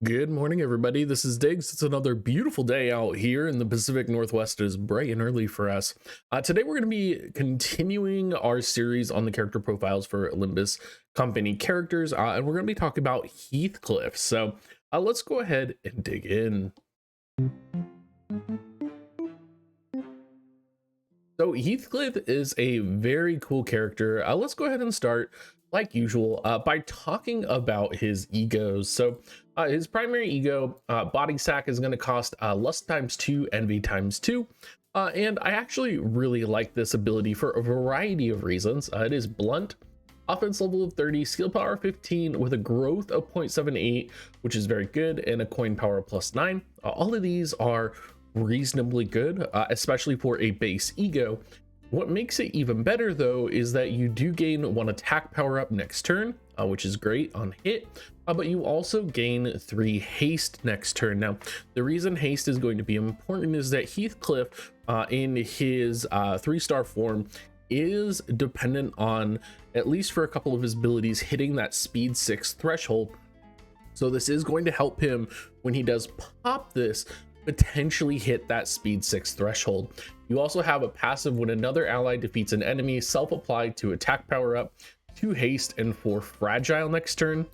Good morning, everybody. This is Diggs. It's another beautiful day out here in the Pacific Northwest. It is bright and early for us. Today, we're going to be continuing our series on the character profiles for Limbus company characters, and we're going to be talking about Heathcliff. So let's go ahead and dig in. So Heathcliff is a very cool character. Let's go ahead and start, like usual, by talking about his egos. So his primary ego, body sack, is going to cost lust times 2, envy times 2. And I actually really like this ability for a variety of reasons. It is blunt, offense level of 30, skill power 15 with a growth of 0.78, which is very good, and a coin power plus 9. All of these are reasonably good, especially for a base ego. What makes it even better, though, is that you do gain 1 attack power up next turn, which is great on hit, but you also gain 3 haste next turn. Now, the reason haste is going to be important is that Heathcliff, in his 3-star form, is dependent on, at least for a couple of his abilities, hitting that speed 6 threshold. So this is going to help him when he does pop this, potentially hit that speed 6 threshold. You also have a passive when another ally defeats an enemy, self-applied to attack power up, 2 haste, and 4 fragile next turn.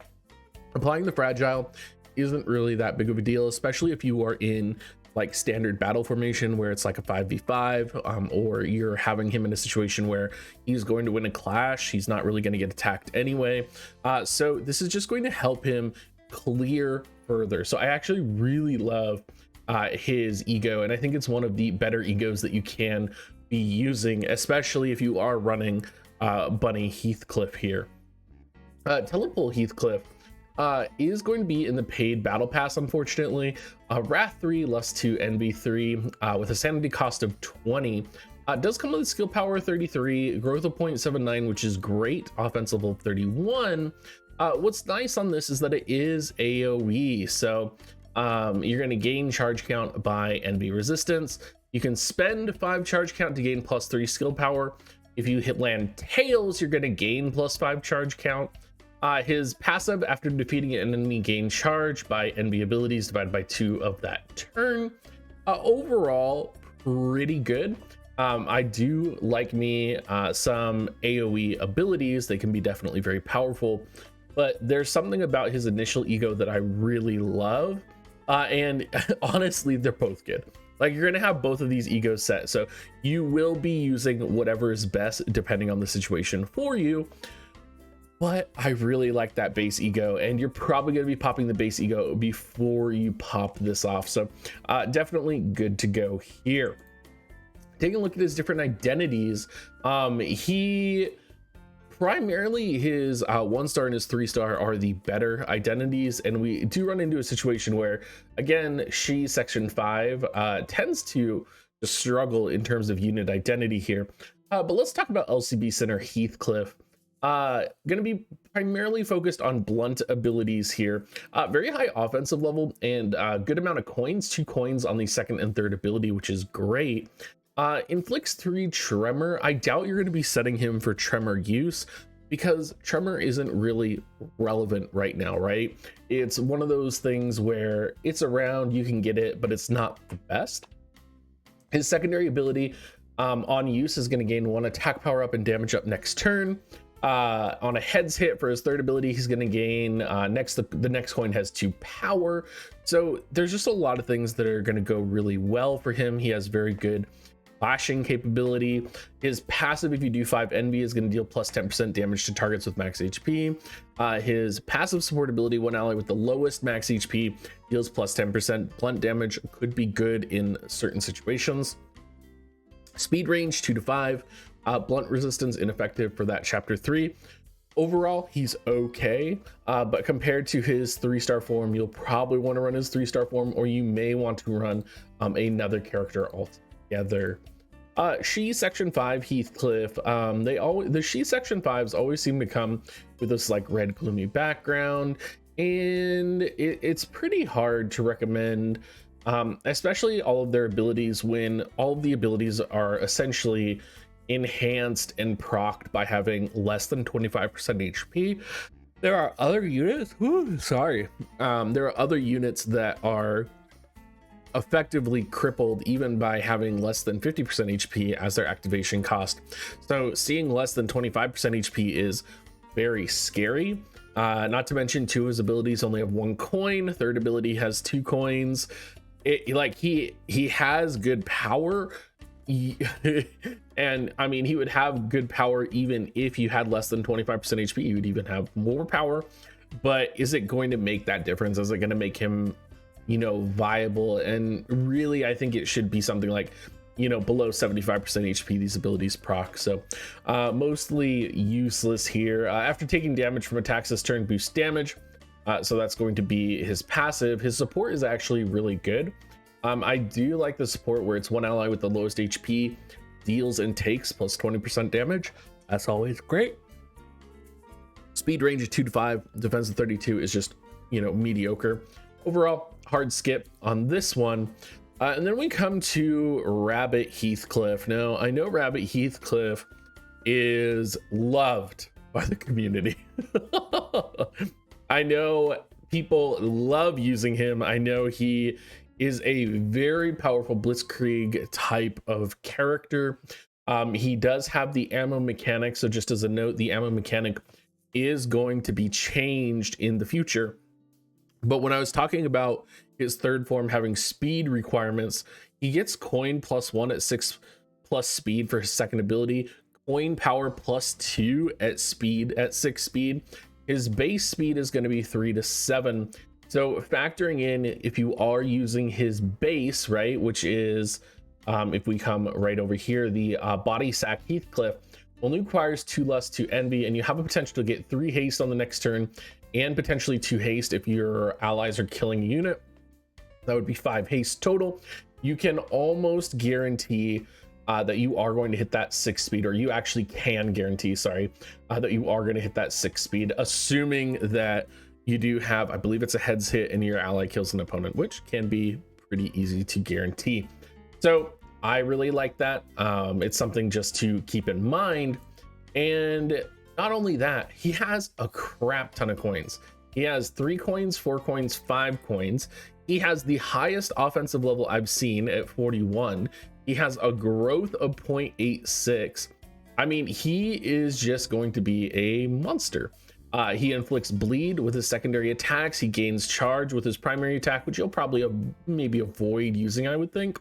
Applying the fragile isn't really that big of a deal, especially if you are in like standard battle formation where it's like a 5v5, or you're having him in a situation where he's going to win a clash. He's not really going to get attacked anyway. So this is just going to help him clear further. So I actually really love his ego, and I think it's one of the better egos that you can be using, especially if you are running Bunny Heathcliff here. Telepole Heathcliff is going to be in the paid battle pass, unfortunately. Wrath 3, Lust 2, Envy 3, with a sanity cost of 20. Does come with a skill power 33, growth of 0.79, which is great, offense level 31. What's nice on this is that it is AoE, so you're going to gain charge count by envy resistance. You can spend 5 charge count to gain +3 skill power. If you hit land tails, you're going to gain +5 charge count. His passive, after defeating an enemy, gain charge by envy abilities divided by 2 of that turn. Overall, pretty good. I do like me some AoE abilities. They can be definitely very powerful, but there's something about his initial ego that I really love. And honestly, they're both good. Like, you're gonna have both of these egos set, so you will be using whatever is best depending on the situation for you. But I really like that base ego, and you're probably gonna be popping the base ego before you pop this off. So definitely good to go here. Taking a look at his different identities, he primarily, his 1-star and his 3-star are the better identities, and we do run into a situation where, again, she section 5 tends to struggle in terms of unit identity here. But let's talk about LCB Center Heathcliff. Gonna be primarily focused on blunt abilities here. Very high offensive level and good amount of coins, 2 coins on the 2nd and 3rd ability, which is great. Inflicts 3 tremor. I doubt you're going to be setting him for tremor use because tremor isn't really relevant right now, right? It's one of those things where it's around, you can get it, but it's not the best. His secondary ability on use is going to gain 1 attack power up and damage up next turn. On a heads hit for his 3rd ability, he's going to gain the next coin has 2 power. So there's just a lot of things that are going to go really well for him. He has very good flashing capability. His passive, if you do 5 envy, is going to deal plus 10% damage to targets with max HP. His passive support ability, 1 ally with the lowest max HP deals plus 10% blunt damage, could be good in certain situations. Speed range 2 to 5, blunt resistance ineffective for that chapter 3. Overall, he's okay, but compared to his 3-star form, you'll probably want to run his 3-star form, or you may want to run another character altogether. She section 5 Heathcliff, the she section 5s always seem to come with this like red gloomy background, and it's pretty hard to recommend, especially all of their abilities when all of the abilities are essentially enhanced and procced by having less than 25% HP. There are other units. Sorry. There are other units that are effectively crippled even by having less than 50% HP as their activation cost. So seeing less than 25% HP is very scary. Not to mention, two of his abilities only have 1 coin. Third ability has 2 coins. He has good power. And I mean, he would have good power even if you had less than 25% HP. You would even have more power. But is it going to make that difference? Is it going to make him, viable? And really, I think it should be something like, below 75% HP these abilities proc. So mostly useless here. After taking damage from attacks this turn, boost damage. So that's going to be his passive. His support is actually really good. I do like the support where it's one ally with the lowest HP deals and takes plus 20% damage. That's always great. Speed range of 2 to 5, defense of 32 is just, mediocre. Overall, hard skip on this one. And then we come to Rabbit Heathcliff. Now, I know Rabbit Heathcliff is loved by the community. I know people love using him. I know he is a very powerful blitzkrieg type of character. He does have the ammo mechanic. So just as a note, the ammo mechanic is going to be changed in the future. But when I was talking about his third form having speed requirements, he gets coin +1 at 6 plus speed for his second ability, coin power +2 at speed at 6 speed. His base speed is going to be 3 to 7. So factoring in, if you are using his base, right, which is, if we come right over here, the body sack Heathcliff only requires 2 lust to envy, and you have a potential to get 3 haste on the next turn, and potentially 2 haste if your allies are killing a unit. That would be 5 haste total. You can almost guarantee that you are going to hit that 6 speed, or you actually can guarantee, sorry, that you are going to hit that 6 speed, assuming that you do have, I believe it's a heads hit and your ally kills an opponent, which can be pretty easy to guarantee. So I really like that. It's something just to keep in mind. And not only that, he has a crap ton of coins. He has 3 coins, 4 coins, 5 coins. He has the highest offensive level I've seen at 41. He has a growth of 0.86. I mean, he is just going to be a monster. He inflicts bleed with his secondary attacks. He gains charge with his primary attack, which you'll probably maybe avoid using, I would think.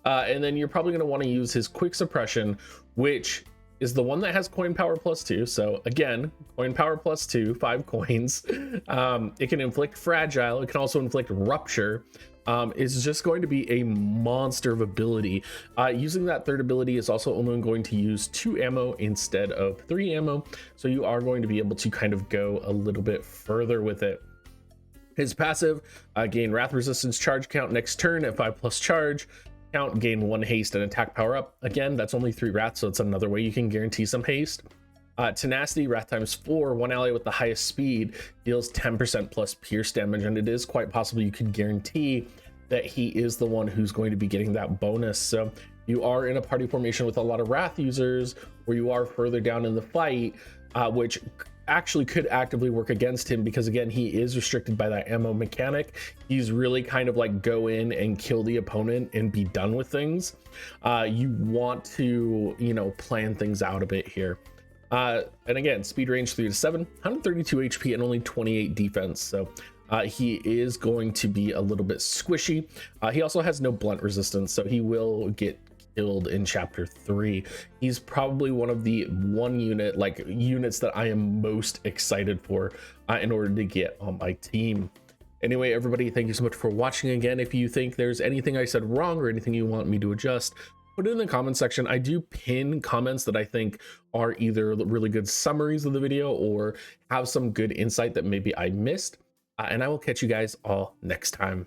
And then you're probably going to want to use his quick suppression, which is the one that has coin power +2. So again, coin power +2, 5 coins. It can inflict fragile. It can also inflict rupture. It's just going to be a monster of ability. Using that third ability is also only going to use 2 ammo instead of 3 ammo. So you are going to be able to kind of go a little bit further with it. His passive, gain wrath resistance charge count next turn at 5+ charge. Count, gain 1 haste and attack power up. Again, that's only 3 wrath, so it's another way you can guarantee some haste. Tenacity, wrath ×4, one ally with the highest speed deals 10% plus pierce damage, and it is quite possible you could guarantee that he is the one who's going to be getting that bonus. So you are in a party formation with a lot of wrath users, or you are further down in the fight, which actually could actively work against him, because again, he is restricted by that ammo mechanic. He's really kind of like go in and kill the opponent and be done with things. You want to, plan things out a bit here. And again, speed range 3 to 7, 132 HP and only 28 defense. So he is going to be a little bit squishy. He also has no blunt resistance, so he will get killed in chapter 3. He's probably one of the units that I am most excited for in order to get on my team. Anyway, everybody, thank you so much for watching. Again, if you think there's anything I said wrong or anything you want me to adjust, put it in the comment section. I do pin comments that I think are either really good summaries of the video or have some good insight that maybe I missed. And I will catch you guys all next time.